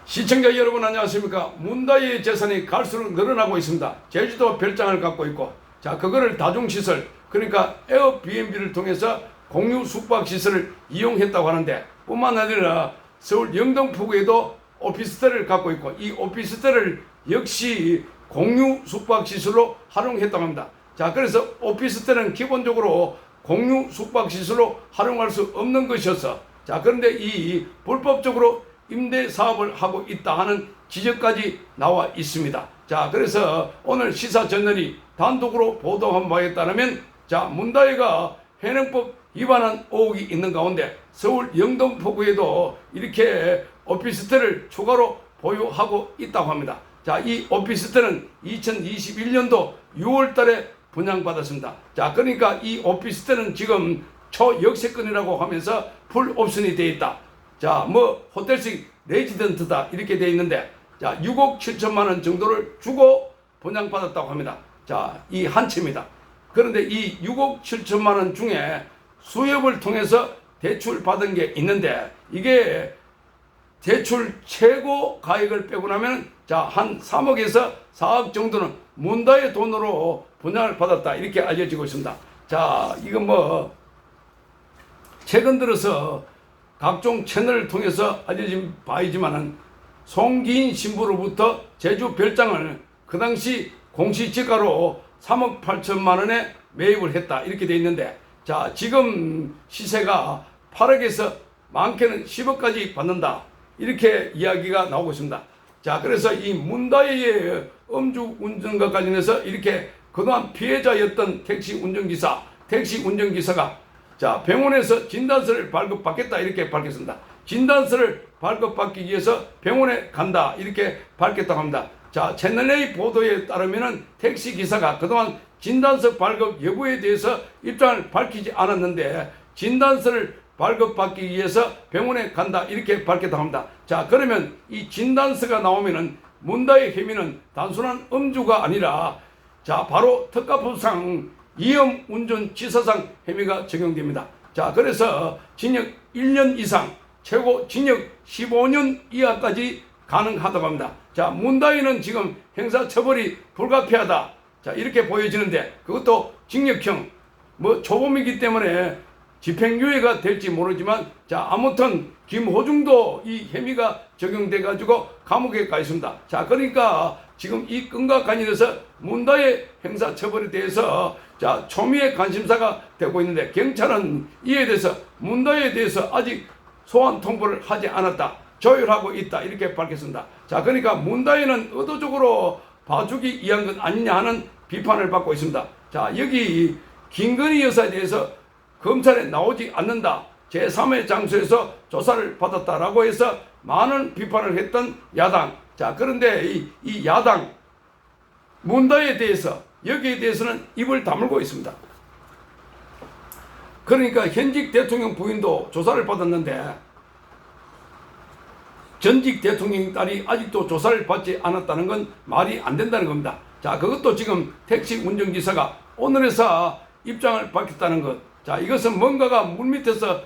시청자 여러분 안녕하십니까. 문다의 재산이 갈수록 늘어나고 있습니다. 제주도 별장을 갖고 있고, 자 그거를 다중시설, 그러니까 에어비앤비를 통해서 공유 숙박시설을 이용했다고 하는데, 뿐만 아니라 서울 영등포구에도 오피스텔을 갖고 있고, 이 오피스텔을 역시 공유 숙박시설로 활용했다고 합니다. 자 그래서 오피스텔은 기본적으로 공유 숙박시설로 활용할 수 없는 것이어서, 자 그런데 이 불법적으로 임대 사업을 하고 있다 하는 지적까지 나와 있습니다. 자 그래서 오늘 시사 저널이 단독으로 보도한 바에 따르면, 자 문다혜가 현행법 위반한 의혹이 있는 가운데 서울 영등포구에도 이렇게 오피스텔을 추가로 보유하고 있다고 합니다. 자 이 오피스텔은 2021년도 6월 달에 분양받았습니다. 자 그러니까 이 오피스텔은 지금 초역세권이라고 하면서 풀옵션이 되어 있다. 자, 호텔식 레지던트다 이렇게 되어 있는데, 자 6억 7천만 원 정도를 주고 분양받았다고 합니다. 자, 이 한 채입니다. 그런데 이 6억 7천만 원 중에 수협을 통해서 대출 받은 게 있는데, 이게 대출 최고 가액을 빼고 나면 한 3억에서 4억 정도는 문다의 돈으로 분양을 받았다 이렇게 알려지고 있습니다. 자, 이건 최근 들어서 각종 채널을 통해서 알려진 바이지만은 송기인 신부로부터 제주 별장을 그 당시 공시지가로 3억 8천만 원에 매입을 했다 이렇게 되어 있는데, 자 지금 시세가 8억에서 많게는 10억까지 받는다 이렇게 이야기가 나오고 있습니다. 자 그래서 이 문다혜의 음주 운전과 관련해서 이렇게 그동안 피해자였던 택시 운전기사가 자 병원에서 진단서를 발급받겠다 이렇게 밝혔습니다. 진단서를 발급받기 위해서 병원에 간다 이렇게 밝혔다고 합니다. 자 채널A 보도에 따르면은 택시기사가 그동안 진단서 발급 여부에 대해서 입장을 밝히지 않았는데, 진단서를 발급받기 위해서 병원에 간다 이렇게 밝혔다고 합니다. 자 그러면 이 진단서가 나오면은 문다의 혐의는 단순한 음주가 아니라 자 바로 특가법상 위험운전치사상 혐의가 적용됩니다. 자 그래서 징역 1년 이상 최고 징역 15년 이하까지 가능하다고 합니다. 자 문다혜는 지금 형사처벌이 불가피하다 자 이렇게 보여지는데, 그것도 징역형 초범이기 때문에 집행유예가 될지 모르지만, 자 아무튼 김호중도 이 혐의가 적용돼 가지고 감옥에 가 있습니다. 자 그러니까 지금 이 건과 관련해서 문다혜 형사처벌에 대해서 자 초미의 관심사가 되고 있는데, 경찰은 이에 대해서 문다혜에 대해서 아직 소환 통보를 하지 않았다, 조율하고 있다 이렇게 밝혔습니다. 자 그러니까 문다혜는 의도적으로 봐주기 위한 것 아니냐 하는 비판을 받고 있습니다. 자 여기 김건희 여사에 대해서 검찰에 나오지 않는다, 제3의 장소에서 조사를 받았다라고 해서 많은 비판을 했던 야당. 자 그런데 이 야당 문다혜에 대해서 여기에 대해서는 입을 다물고 있습니다. 그러니까 현직 대통령 부인도 조사를 받았는데 전직 대통령 딸이 아직도 조사를 받지 않았다는 건 말이 안 된다는 겁니다. 자 그것도 지금 택시 운전기사가 오늘에서 입장을 밝혔다는 것. 자 이것은 뭔가가 물밑에서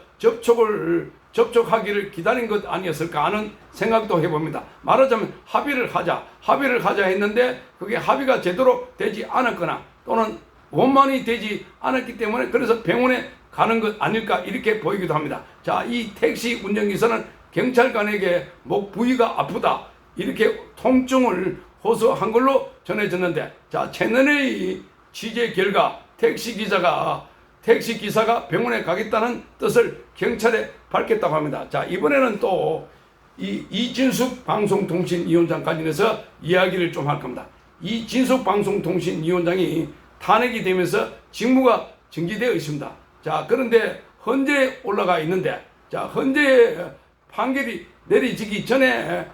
접촉하기를 기다린 것 아니었을까 하는 생각도 해봅니다. 말하자면 합의를 하자 했는데 그게 합의가 제대로 되지 않았거나 또는 원만히 되지 않았기 때문에 그래서 병원에 가는 것 아닐까 이렇게 보이기도 합니다. 자 이 택시 운전기사는 경찰관에게 목 부위가 아프다 이렇게 통증을 호소한 걸로 전해졌는데, 자 채널A 취재 결과 택시기사가 병원에 가겠다는 뜻을 경찰에 밝혔다고 합니다. 자 이번에는 또 이진숙 방송통신위원장 관련해서 이야기를 좀 할 겁니다. 이진숙 방송통신위원장이 탄핵이 되면서 직무가 정지되어 있습니다. 자 그런데 헌재에 올라가 있는데, 자 헌재의 판결이 내려지기 전에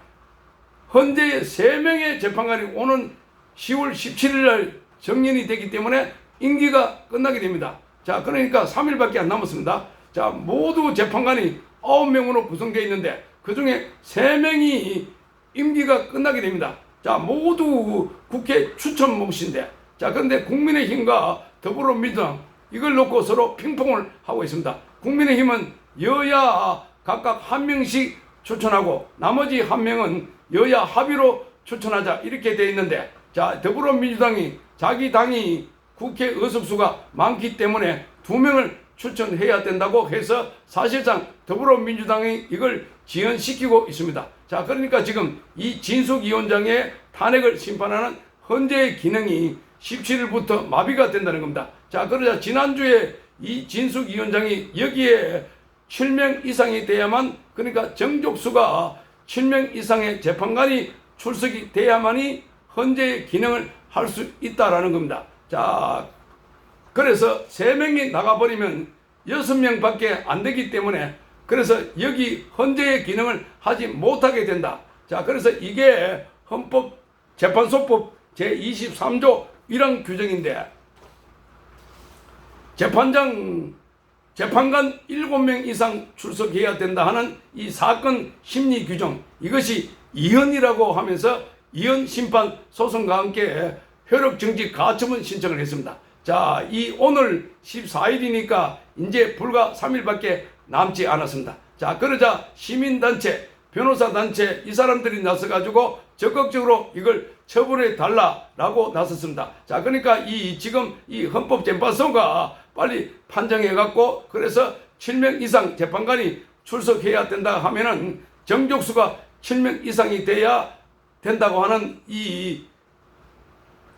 헌재의 3명의 재판관이 오는 10월 17일 날 정년이 되기 때문에 임기가 끝나게 됩니다. 자 그러니까 3일밖에 안 남았습니다. 자 모두 재판관이 9명으로 구성되어 있는데 그중에 3명이 임기가 끝나게 됩니다. 자 모두 국회 추천 몫인데, 자 그런데 국민의힘과 더불어민주당 이걸 놓고 서로 핑퐁을 하고 있습니다. 국민의힘은 여야 각각 한 명씩 추천하고 나머지 한 명은 여야 합의로 추천하자 이렇게 되어 있는데, 자, 더불어민주당이 자기 당이 국회 의석수가 많기 때문에 2명을 추천해야 된다고 해서 사실상 더불어민주당이 이걸 지연시키고 있습니다. 자, 그러니까 지금 이 진숙위원장의 탄핵을 심판하는 헌재의 기능이 17일부터 마비가 된다는 겁니다. 자, 그러자 지난주에 이 진숙위원장이 여기에 7명 이상이 돼야만, 그러니까 정족수가 7명 이상의 재판관이 출석이 돼야만이 헌재의 기능을 할 수 있다라는 겁니다. 자, 그래서 3명이 나가버리면 6명밖에 안 되기 때문에, 그래서 여기 헌재의 기능을 하지 못하게 된다. 자, 그래서 이게 헌법재판소법 제23조 1항 규정인데, 재판관 7명 이상 출석해야 된다 하는 이 사건 심리 규정, 이것이 이헌이라고 하면서 이헌 심판 소송과 함께 효력 정지 가처분 신청을 했습니다. 자, 이 오늘 14일이니까 이제 불과 3일밖에 남지 않았습니다. 자, 그러자 시민단체, 변호사단체 이 사람들이 나서가지고 적극적으로 이걸 처분해 달라라고 나섰습니다. 자, 그러니까 지금 이 헌법재판소가 빨리 판정해갖고, 그래서 7명 이상 재판관이 출석해야 된다 하면은 정족수가 7명 이상이 돼야 된다고 하는 이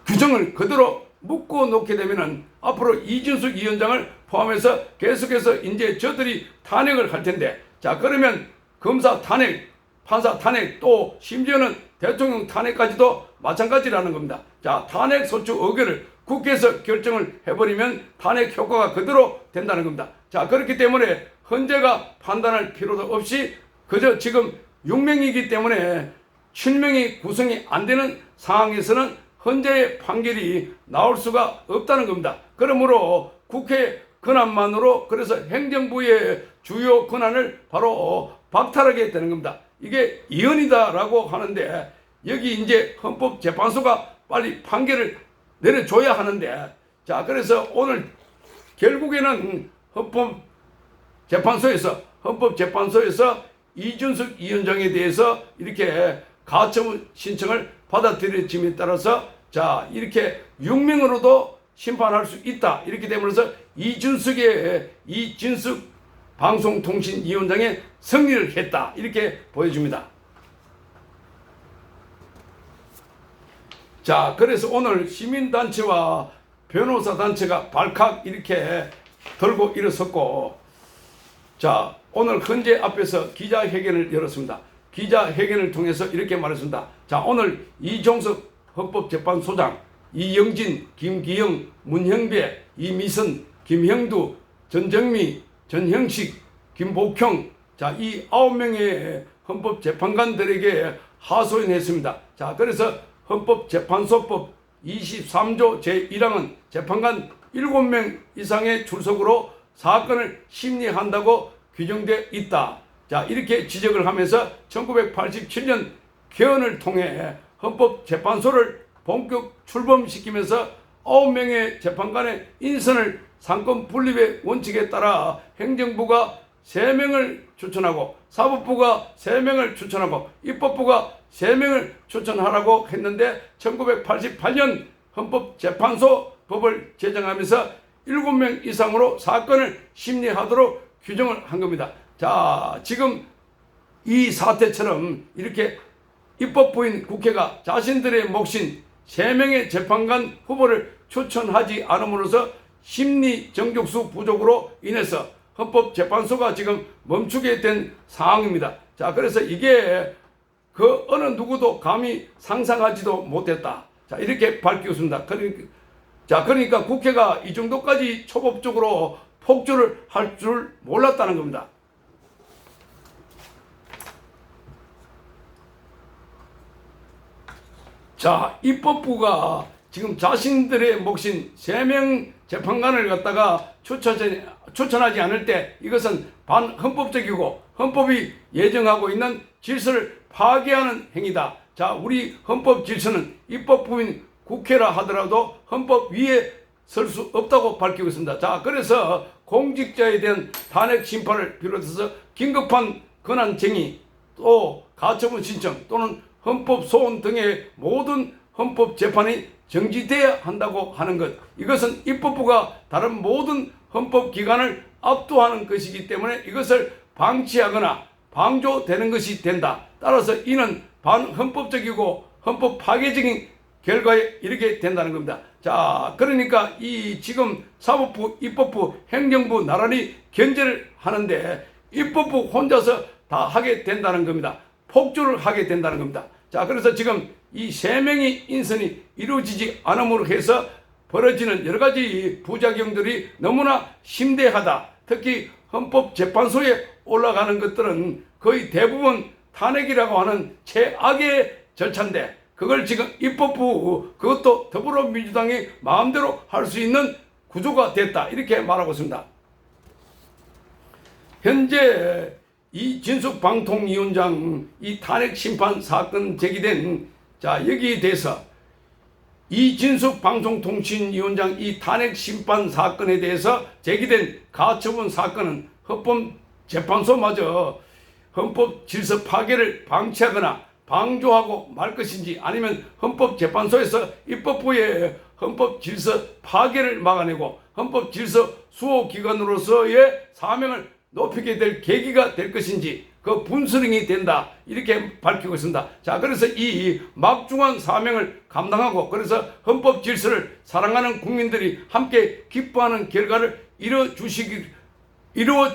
규정을 그대로 묶어 놓게 되면은 앞으로 이준석 위원장을 포함해서 계속해서 이제 저들이 탄핵을 할 텐데, 자, 그러면 검사 탄핵, 판사 탄핵, 또 심지어는 대통령 탄핵까지도 마찬가지라는 겁니다. 자, 탄핵 소추 의결을 국회에서 결정을 해버리면 탄핵 효과가 그대로 된다는 겁니다. 자, 그렇기 때문에 헌재가 판단할 필요도 없이 그저 지금 6명이기 때문에 7명이 구성이 안 되는 상황에서는 헌재의 판결이 나올 수가 없다는 겁니다. 그러므로 국회 권한만으로, 그래서 행정부의 주요 권한을 바로 박탈하게 되는 겁니다. 이게 이헌이다라고 하는데, 여기 이제 헌법재판소가 빨리 판결을 내려줘야 하는데, 자, 그래서 오늘 결국에는 헌법재판소에서 이준석 위원장에 대해서 이렇게 가처분 신청을 받아들여짐에 따라서, 자, 이렇게 6명으로도 심판할 수 있다. 이렇게 되면서 이준석 방송통신위원장의 승리를 했다. 이렇게 보여줍니다. 자, 그래서 오늘 시민단체와 변호사단체가 발칵 이렇게 들고 일어섰고, 자, 오늘 헌재 앞에서 기자회견을 열었습니다. 기자회견을 통해서 이렇게 말했습니다. 자, 오늘 이종석 헌법재판소장, 이영진, 김기영, 문형배, 이미선, 김형두, 전정미, 전형식, 김복형, 자, 이 9명의 헌법재판관들에게 하소연했습니다. 자, 그래서 헌법재판소법 23조 제1항은 재판관 7명 이상의 출석으로 사건을 심리한다고 규정되어 있다. 자, 이렇게 지적을 하면서 1987년 개헌을 통해 헌법재판소를 본격 출범시키면서 9명의 재판관의 인선을 상권 분립의 원칙에 따라 행정부가 3명을 추천하고, 사법부가 3명을 추천하고, 입법부가 3명을 추천하라고 했는데, 1988년 헌법재판소법을 제정하면서 7명 이상으로 사건을 심리하도록 규정을 한 겁니다. 자, 지금 이 사태처럼 이렇게 입법부인 국회가 자신들의 몫인 3명의 재판관 후보를 추천하지 않음으로써 심리 정족수 부족으로 인해서 헌법재판소가 지금 멈추게 된 상황입니다. 자, 그래서 이게 그 어느 누구도 감히 상상하지도 못했다. 자, 이렇게 밝히었습니다. 그러니까 국회가 이 정도까지 초법적으로 폭주를 할 줄 몰랐다는 겁니다. 자, 입법부가 지금 자신들의 몫인 3명 재판관을 갖다가 추천하지 않을 때 이것은 반헌법적이고 헌법이 예정하고 있는 질서를 파괴하는 행위다. 자, 우리 헌법 질서는 입법부인 국회라 하더라도 헌법 위에 설 수 없다고 밝히고 있습니다. 자, 그래서 공직자에 대한 탄핵 심판을 비롯해서 긴급한 권한쟁의, 또 가처분 신청 또는 헌법 소원 등의 모든 헌법 재판이 정지돼야 한다고 하는 것, 이것은 입법부가 다른 모든 헌법 기관을 압도하는 것이기 때문에 이것을 방치하거나 방조되는 것이 된다. 따라서 이는 반헌법적이고 헌법 파괴적인 결과에 이르게 된다는 겁니다. 자, 그러니까 이 지금 사법부, 입법부, 행정부 나란히 견제를 하는데 입법부 혼자서 다 하게 된다는 겁니다. 폭주를 하게 된다는 겁니다. 자, 그래서 지금 이 3명의 인선이 이루어지지 않음으로 해서 벌어지는 여러 가지 부작용들이 너무나 심대하다. 특히 헌법재판소에 올라가는 것들은 거의 대부분 탄핵이라고 하는 최악의 절차인데 그걸 지금 입법부, 그것도 더불어민주당이 마음대로 할 수 있는 구조가 됐다. 이렇게 말하고 있습니다. 현재 이진숙 방통위원장 이 탄핵 심판 사건 제기된, 자, 여기에 대해서 이진숙 방송통신위원장 이 탄핵 심판 사건에 대해서 제기된 가처분 사건은 헌법재판소마저 헌법 질서 파괴를 방치하거나 방조하고 말 것인지 아니면 헌법재판소에서 입법부의 헌법 질서 파괴를 막아내고 헌법 질서 수호기관으로서의 사명을 높이게 될 계기가 될 것인지 그 분수령이 된다. 이렇게 밝히고 있습니다. 자, 그래서 이 막중한 사명을 감당하고 그래서 헌법 질서를 사랑하는 국민들이 함께 기뻐하는 결과를 이루어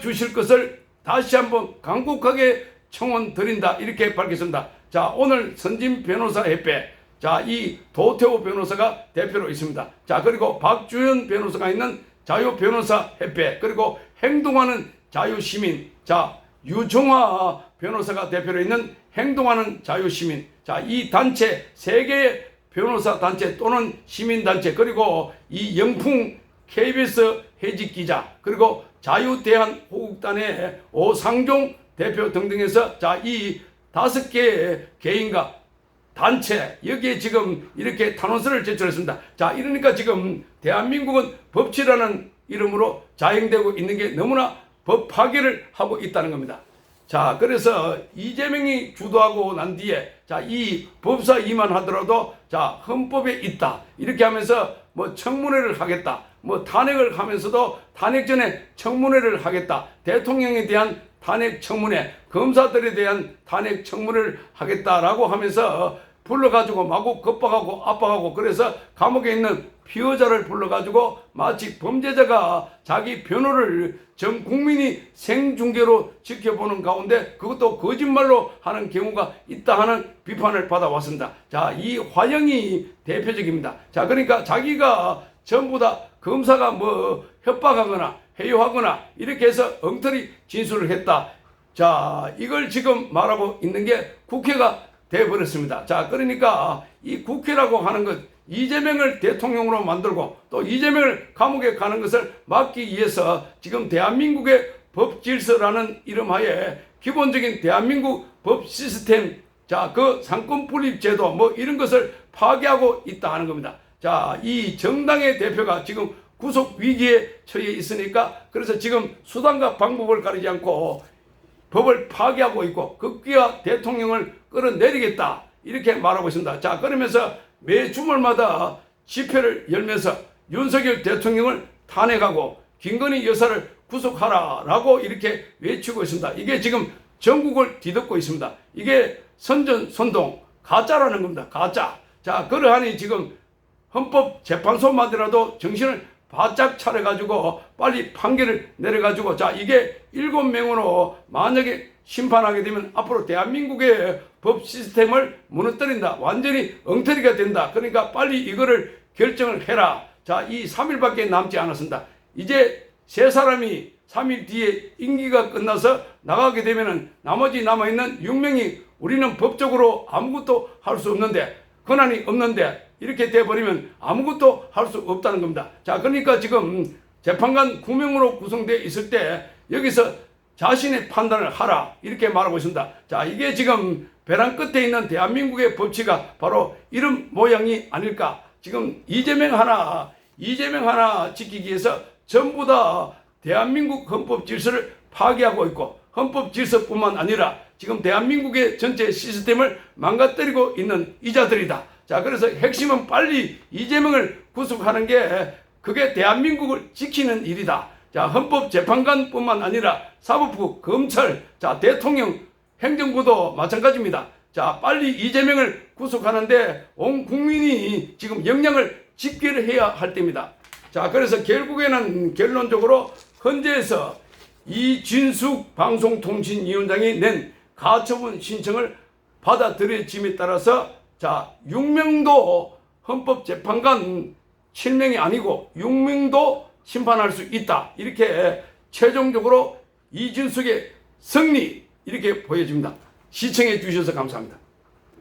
주실 것을 다시 한번 강국하게 청원드린다. 이렇게 밝혔습니다. 자, 오늘 선진 변호사 협회, 자, 이 도태호 변호사가 대표로 있습니다. 자, 그리고 박주현 변호사가 있는 자유변호사 협회, 그리고 행동하는 자유시민, 자, 유정화 변호사가 대표로 있는 행동하는 자유시민, 자, 이 단체 3개의 변호사 단체 또는 시민단체, 그리고 이 영풍 KBS 해직기자, 그리고 자유대한호국단의 오상종 대표 등등해서, 자, 이 5개의 개인과 단체, 여기에 지금 이렇게 탄원서를 제출했습니다. 자, 이러니까 지금 대한민국은 법치라는 이름으로 자행되고 있는 게 너무나 법 파괴를 하고 있다는 겁니다. 자, 그래서 이재명이 주도하고 난 뒤에, 자, 이 법사 위반하더라도 자, 헌법에 있다. 이렇게 하면서 뭐 청문회를 하겠다. 뭐 탄핵을 하면서도 탄핵 전에 청문회를 하겠다. 대통령에 대한 탄핵 청문회, 검사들에 대한 탄핵 청문회를 하겠다라고 하면서 불러가지고 마구 겁박하고 압박하고, 그래서 감옥에 있는 피의자를 불러가지고 마치 범죄자가 자기 변호를 전 국민이 생중계로 지켜보는 가운데 그것도 거짓말로 하는 경우가 있다 하는 비판을 받아왔습니다. 자, 이 화영이 대표적입니다. 자, 그러니까 자기가 전부 다 검사가 뭐 협박하거나 해요하거나 이렇게 해서 엉터리 진술을 했다. 자, 이걸 지금 말하고 있는 게 국회가 되어버렸습니다. 자, 그러니까 이 국회라고 하는 것, 이재명을 대통령으로 만들고 또 이재명을 감옥에 가는 것을 막기 위해서 지금 대한민국의 법질서라는 이름하에 기본적인 대한민국 법 시스템, 자, 그 상권 분립 제도 뭐 이런 것을 파괴하고 있다 하는 겁니다. 자, 이 정당의 대표가 지금 구속 위기에 처해 있으니까 그래서 지금 수단과 방법을 가리지 않고 법을 파괴하고 있고 급기야 대통령을 끌어내리겠다. 이렇게 말하고 있습니다. 자, 그러면서 매 주말마다 집회를 열면서 윤석열 대통령을 탄핵하고 김건희 여사를 구속하라라고 이렇게 외치고 있습니다. 이게 지금 전국을 뒤덮고 있습니다. 이게 선전선동 가짜라는 겁니다. 가짜. 자, 그러하니 지금 헌법재판소만이라도 정신을 바짝 차려가지고 빨리 판결을 내려가지고, 자, 이게 7명으로 만약에 심판하게 되면 앞으로 대한민국의 법 시스템을 무너뜨린다. 완전히 엉터리가 된다. 그러니까 빨리 이거를 결정을 해라. 자, 이 3일밖에 남지 않았습니다. 이제 3사람이 3일 뒤에 임기가 끝나서 나가게 되면은 나머지 남아있는 6명이 우리는 법적으로 아무것도 할 수 없는데, 권한이 없는데 이렇게 돼버리면 아무것도 할 수 없다는 겁니다. 자, 그러니까 지금 재판관 9명으로 구성되어 있을 때 여기서 자신의 판단을 하라. 이렇게 말하고 있습니다. 자, 이게 지금 벼랑 끝에 있는 대한민국의 법치가 바로 이런 모양이 아닐까. 지금 이재명 하나 지키기 위해서 전부 다 대한민국 헌법 질서를 파괴하고 있고 헌법 질서뿐만 아니라 지금 대한민국의 전체 시스템을 망가뜨리고 있는 이자들이다. 자, 그래서 핵심은 빨리 이재명을 구속하는 게 그게 대한민국을 지키는 일이다. 자, 헌법재판관뿐만 아니라 사법부, 검찰, 자, 대통령, 행정부도 마찬가지입니다. 자, 빨리 이재명을 구속하는데 온 국민이 지금 역량을 집결해야 할 때입니다. 자, 그래서 결국에는 결론적으로 헌재에서 이진숙 방송통신위원장이 낸 가처분 신청을 받아들여짐에 따라서 자, 6명도 헌법재판관 7명이 아니고 6명도 심판할 수 있다. 이렇게 최종적으로 이진숙의 승리 이렇게 보여집니다. 시청해 주셔서 감사합니다.